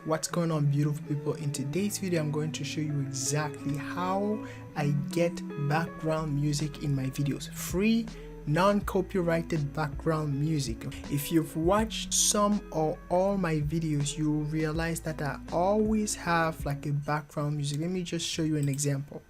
What's going on, beautiful people? In today's video I'm going to show you exactly how I get background music in my videos. Free, non-copyrighted background music. If you've watched some or all my videos, you'll realize that I always have like a background music. Let me just show you an example.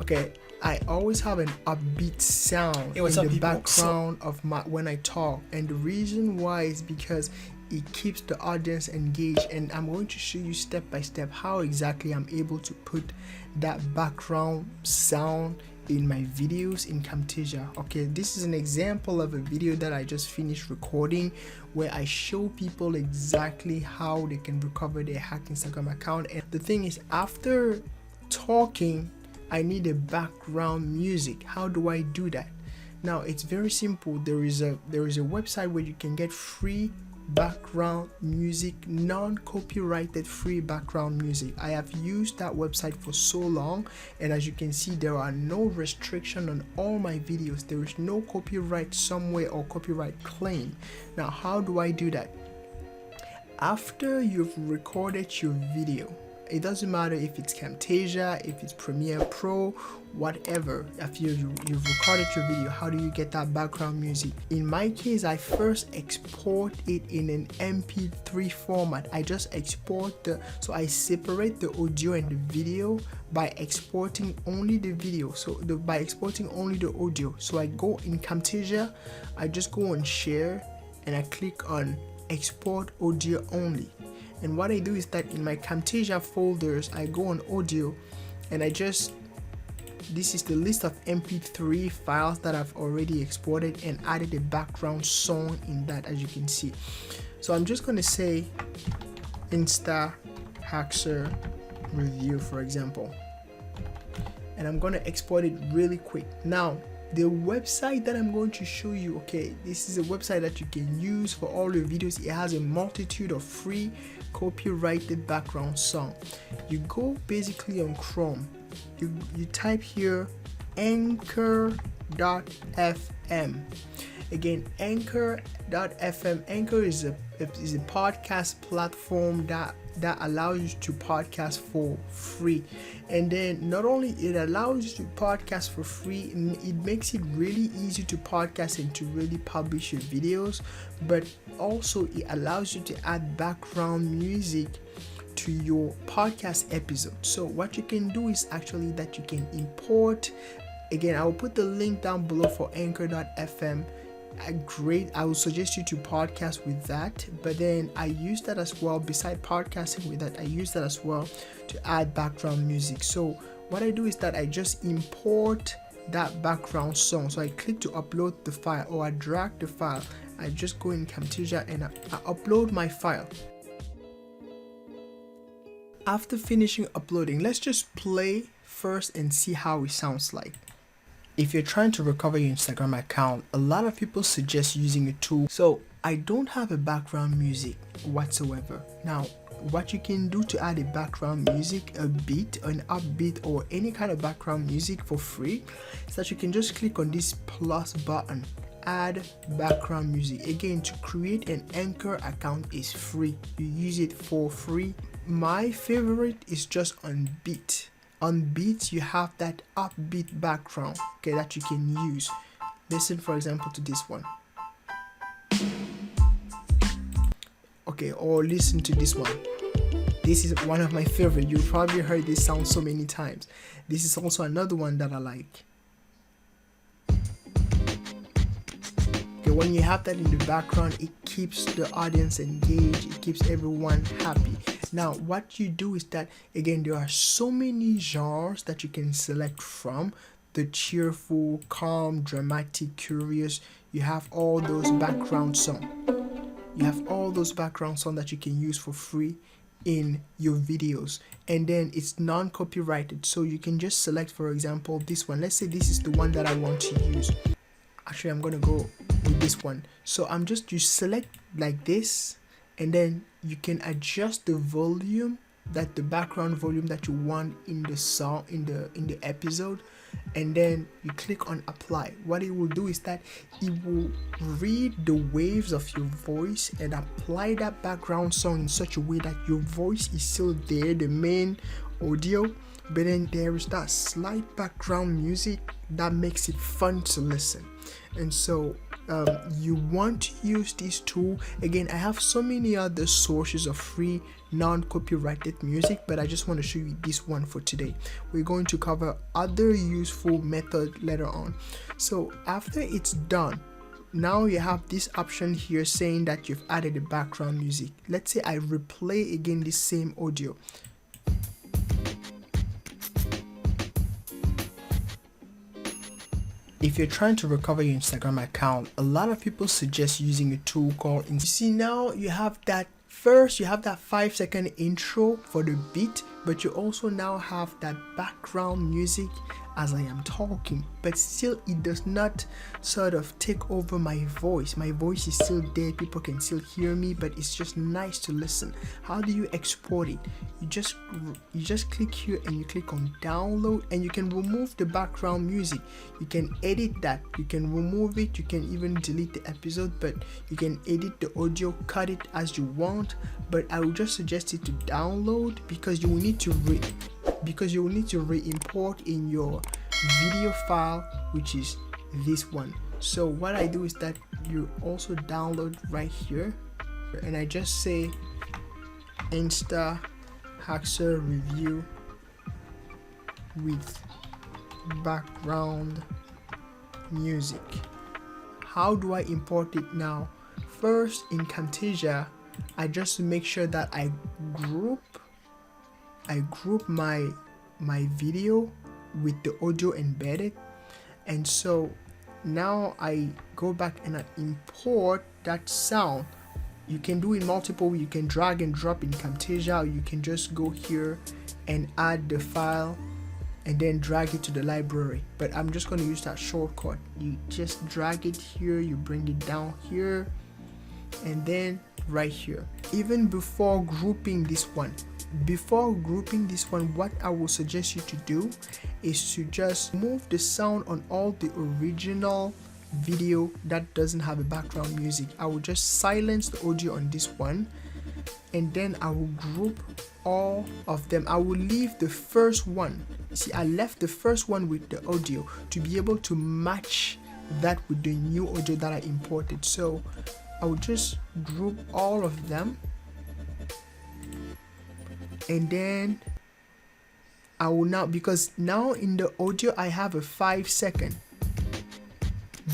Okay, I always have an upbeat sound in the background of my when I talk, and the reason why is because it keeps the audience engaged, and I'm going to show you step by step how exactly I'm able to put that background sound in my videos in Camtasia. Okay, this is an example of a video that I just finished recording where I show people exactly how they can recover their hacked Instagram account. And the thing is, after talking, I need a background music. How do I do that? Now it's very simple. There is a website where you can get free background music, non-copyrighted free background music. I have used that website for so long, and as you can see, there are no restriction on all my videos. There is no copyright somewhere or copyright claim. Now how do I do that? After you've recorded your video, it doesn't matter if it's Camtasia, if it's Premiere Pro, whatever. After you've recorded your video, how do you get that background music? In my case, I first export it in an MP3 format. I just export so I separate the audio and the video by exporting only the video. By exporting only the audio. So I go in Camtasia, I just go on share and I click on export audio only. And what I do is that in my Camtasia folders, I go on audio and this is the list of MP3 files that I've already exported and added a background song in that, as you can see. So I'm just going to say Insta Hacker Review, for example, and I'm going to export it really quick. Now, the website that I'm going to show you, okay, this is a website that you can use for all your videos. It has a multitude of free copyrighted background song. You go basically on Chrome, you type here anchor.fm. Again, anchor.fm. Anchor is a podcast platform that allows you to podcast for free. And then not only it allows you to podcast for free, it makes it really easy to podcast and to really publish your videos, but also it allows you to add background music to your podcast episode. So what you can do is actually that you can import. Again, I will put the link down below for anchor.fm. Great, I would suggest you to podcast with that, but then I use that as well. Beside podcasting with that, I use that as well to add background music. So what I do is that I just import that background song. So I click to upload the file, or I drag the file. I just go in Camtasia and I upload my file. After finishing uploading, let's just play first and see how it sounds like. If you're trying to recover your Instagram account, a lot of people suggest using a tool. So I don't have a background music whatsoever. Now, what you can do to add a background music, a beat, an upbeat, or any kind of background music for free is that you can just click on this plus button, add background music. Again, to create an Anchor account is free. You use it for free. My favorite is just on Beat. On Beats, you have that upbeat background, okay, that you can use. Listen, for example, to this one. Okay, or listen to this one. This is one of my favorite. You've probably heard this sound so many times. This is also another one that I like. Okay, when you have that in the background, it keeps the audience engaged. It keeps everyone happy. Now, what you do is that, again, there are so many genres that you can select from. The cheerful, calm, dramatic, curious. You have all those background songs. You have all those background songs that you can use for free in your videos. And then it's non-copyrighted. So you can just select, for example, this one. Let's say this is the one that I want to use. Actually, I'm going to go with this one. So you select like this, and then you can adjust the volume, that the background volume that you want in the song, in the episode. and then you click on apply. What it will do is that it will read the waves of your voice and apply that background song in such a way that your voice is still there, the main audio, but then there is that slight background music that makes it fun to listen. And so you want to use this tool. Again, I have so many other sources of free non-copyrighted music, but I just want to show you this one for today. We're going to cover other useful method later on. So after it's done, now you have this option here saying that you've added the background music. Let's say I replay again this same audio. If you're trying to recover your Instagram account, a lot of people suggest using a tool called You see, now you have that 5-second intro for the beat, but you also now have that background music as I am talking, but still it does not sort of take over my voice. My voice is still there, people can still hear me, but it's just nice to listen. How do you export it? You just click here and you click on download, and you can remove the background music. You can edit that, you can remove it, you can even delete the episode, but you can edit the audio, cut it as you want. But I would just suggest it to download because you will need to re-import in your video file, which is this one. So what I do is that you also download right here, and I just say Insta Hacksaw review with background music. How do I import it now? First, in Camtasia, I just make sure that I group my video with the audio embedded, and so now I go back and I import that sound. You can do it multiple. You can drag and drop in Camtasia, or you can just go here and add the file and then drag it to the library, but I'm just going to use that shortcut. You just drag it here, you bring it down here, and then right here. Even before grouping this one, what I will suggest you to do is to just move the sound on all the original video that doesn't have a background music. I will just silence the audio on this one, and then I will group all of them. I will leave the first one. See, I left the first one with the audio to be able to match that with the new audio that I imported. So I will just group all of them, and then I will now, because now in the audio I have a 5-second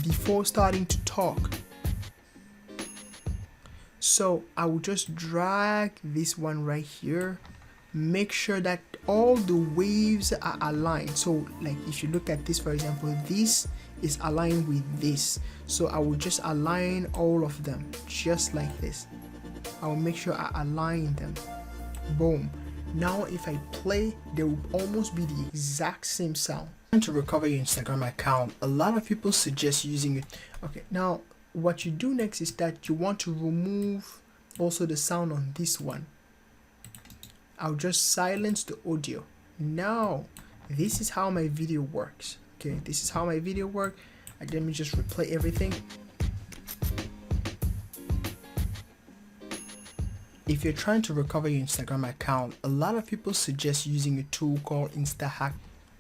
before starting to talk, so I will just drag this one right here, make sure that all the waves are aligned. So like if you look at this, for example, this is aligned with this, so I will just align all of them just like this. I will make sure I align them. Boom. Now if I play, there will almost be the exact same sound. To recover your Instagram account, a lot of people suggest using it. Okay, now what you do next is that you want to remove also the sound on this one. I'll just silence the audio. Now this is how my video works. Okay, this is how my video works. Let me just replay everything. If you're trying to recover your Instagram account, a lot of people suggest using a tool called InstaHack.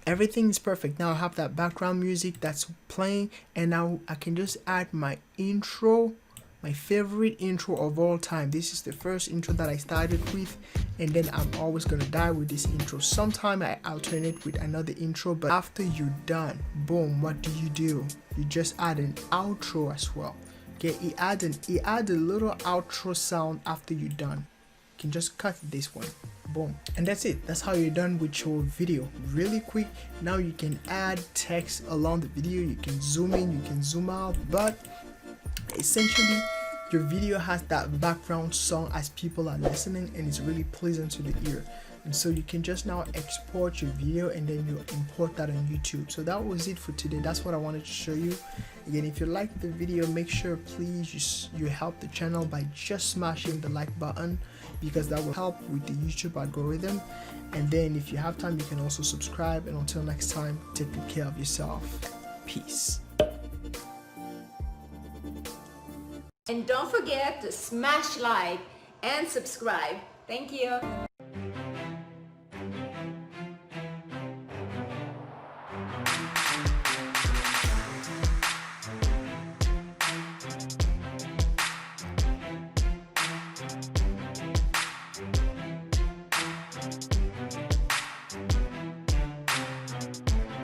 Everything is perfect. Now I have that background music that's playing, and now I can just add my intro, my favorite intro of all time. This is the first intro that I started with, and then I'm always gonna die with this intro. Sometime I alternate with another intro, but after you're done, boom, what do? You just add an outro as well. Okay, it add a little outro sound after you're done. You can just cut this one, boom, and that's it. That's how you're done with your video. Really quick. Now you can add text along the video, you can zoom in, you can zoom out, but essentially your video has that background song as people are listening, and it's really pleasant to the ear. And so you can just now export your video and then you import that on YouTube. So that was it for today. That's what I wanted to show you. Again, if you liked the video, make sure please you help the channel by just smashing the like button, because that will help with the YouTube algorithm. And then if you have time, you can also subscribe. And until next time, take good care of yourself. Peace. And don't forget to smash like and subscribe. Thank you.